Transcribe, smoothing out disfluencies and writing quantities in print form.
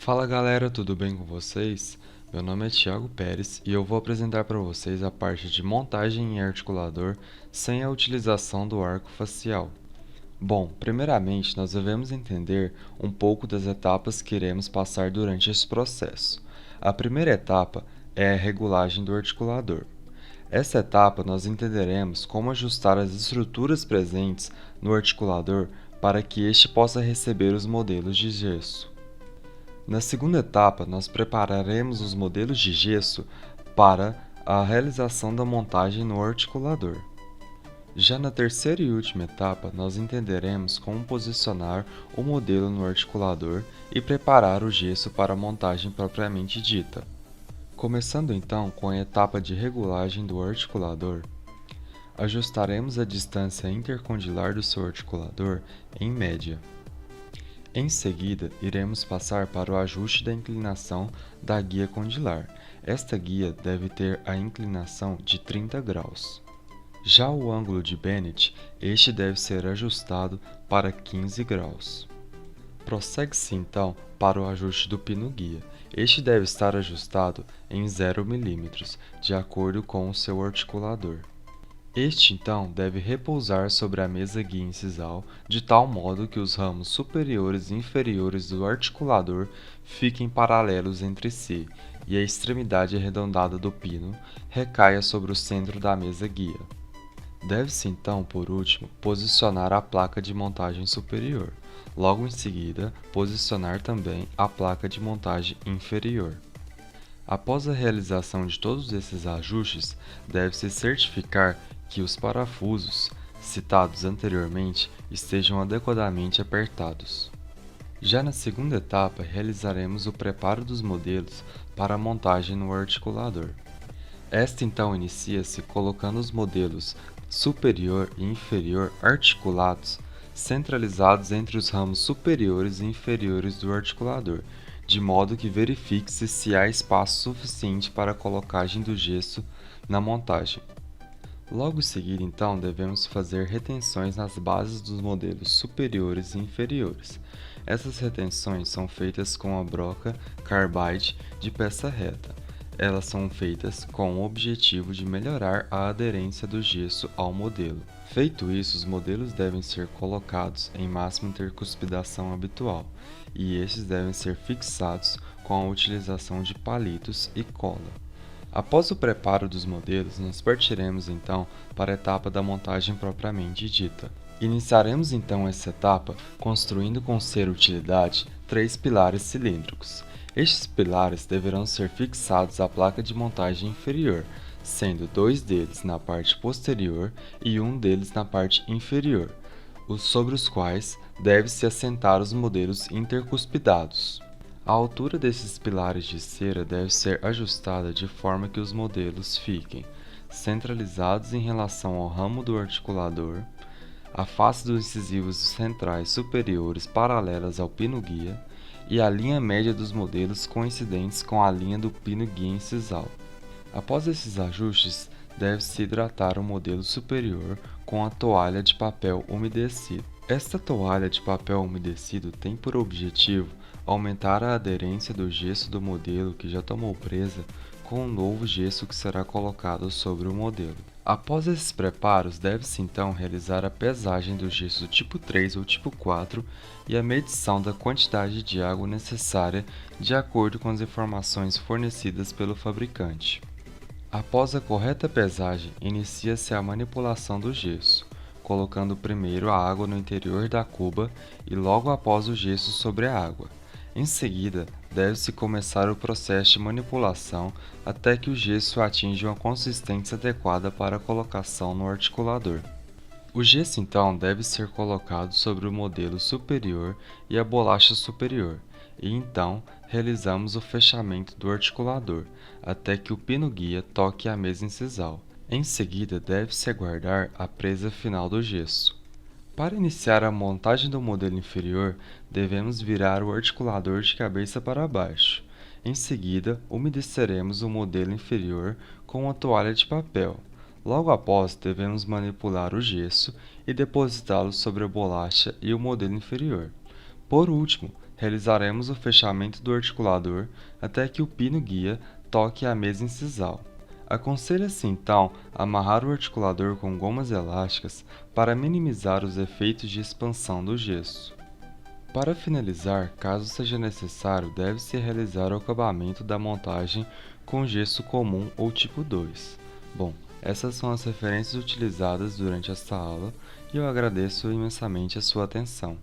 Fala galera, tudo bem com vocês? Meu nome é Thiago Pérez e eu vou apresentar para vocês a parte de montagem em articulador sem a utilização do arco facial. Bom, primeiramente nós devemos entender um pouco das etapas que iremos passar durante esse processo. A primeira etapa é a regulagem do articulador. Essa etapa nós entenderemos como ajustar as estruturas presentes no articulador para que este possa receber os modelos de gesso. Na segunda etapa, nós prepararemos os modelos de gesso para a realização da montagem no articulador. Já na terceira e última etapa, nós entenderemos como posicionar o modelo no articulador e preparar o gesso para a montagem propriamente dita. Começando então com a etapa de regulagem do articulador, ajustaremos a distância intercondilar do seu articulador em média. Em seguida, iremos passar para o ajuste da inclinação da guia condilar. Esta guia deve ter a inclinação de 30 graus. Já o ângulo de Bennett, este deve ser ajustado para 15 graus. Prossegue-se então para o ajuste do pino-guia. Este deve estar ajustado em 0 mm, de acordo com o seu articulador. Este, então, deve repousar sobre a mesa guia incisal de tal modo que os ramos superiores e inferiores do articulador fiquem paralelos entre si e a extremidade arredondada do pino recaia sobre o centro da mesa guia. Deve-se, então, por último, posicionar a placa de montagem superior. Logo em seguida, posicionar também a placa de montagem inferior. Após a realização de todos esses ajustes, deve-se certificar que os parafusos citados anteriormente estejam adequadamente apertados. Já na segunda etapa, realizaremos o preparo dos modelos para a montagem no articulador. Esta então inicia-se colocando os modelos superior e inferior articulados, centralizados entre os ramos superiores e inferiores do articulador, de modo que verifique-se se há espaço suficiente para a colocagem do gesso na montagem. Logo em seguida, então, devemos fazer retenções nas bases dos modelos superiores e inferiores. Essas retenções são feitas com a broca carbide de peça reta. Elas são feitas com o objetivo de melhorar a aderência do gesso ao modelo. Feito isso, os modelos devem ser colocados em máxima intercuspidação habitual, e estes devem ser fixados com a utilização de palitos e cola. Após o preparo dos modelos, nós partiremos então para a etapa da montagem propriamente dita. Iniciaremos então essa etapa construindo com ser utilidade 3 pilares cilíndricos. Estes pilares deverão ser fixados à placa de montagem inferior, sendo 2 deles na parte posterior e um deles na parte inferior, sobre os quais deve-se assentar os modelos intercuspidados. A altura desses pilares de cera deve ser ajustada de forma que os modelos fiquem centralizados em relação ao ramo do articulador, a face dos incisivos centrais superiores paralelas ao pino-guia e a linha média dos modelos coincidentes com a linha do pino-guia incisal. Após esses ajustes, deve-se hidratar o modelo superior com a toalha de papel umedecido. Esta toalha de papel umedecido tem por objetivo aumentar a aderência do gesso do modelo que já tomou presa com o novo gesso que será colocado sobre o modelo. Após esses preparos, deve-se então realizar a pesagem do gesso tipo 3 ou tipo 4 e a medição da quantidade de água necessária de acordo com as informações fornecidas pelo fabricante. Após a correta pesagem, inicia-se a manipulação do gesso, colocando primeiro a água no interior da cuba e logo após o gesso sobre a água. Em seguida, deve-se começar o processo de manipulação até que o gesso atinja uma consistência adequada para a colocação no articulador. O gesso então deve ser colocado sobre o modelo superior e a bolacha superior, e então realizamos o fechamento do articulador até que o pino-guia toque a mesa incisal. Em seguida, deve-se aguardar a presa final do gesso. Para iniciar a montagem do modelo inferior, devemos virar o articulador de cabeça para baixo. Em seguida, umedeceremos o modelo inferior com uma toalha de papel. Logo após, devemos manipular o gesso e depositá-lo sobre a bolacha e o modelo inferior. Por último, Realizaremos o fechamento do articulador até que o pino guia toque a mesa incisal. Aconselha-se então amarrar o articulador com gomas elásticas para minimizar os efeitos de expansão do gesso. Para finalizar, caso seja necessário, deve-se realizar o acabamento da montagem com gesso comum ou tipo 2. Bom, essas são as referências utilizadas durante esta aula e eu agradeço imensamente a sua atenção.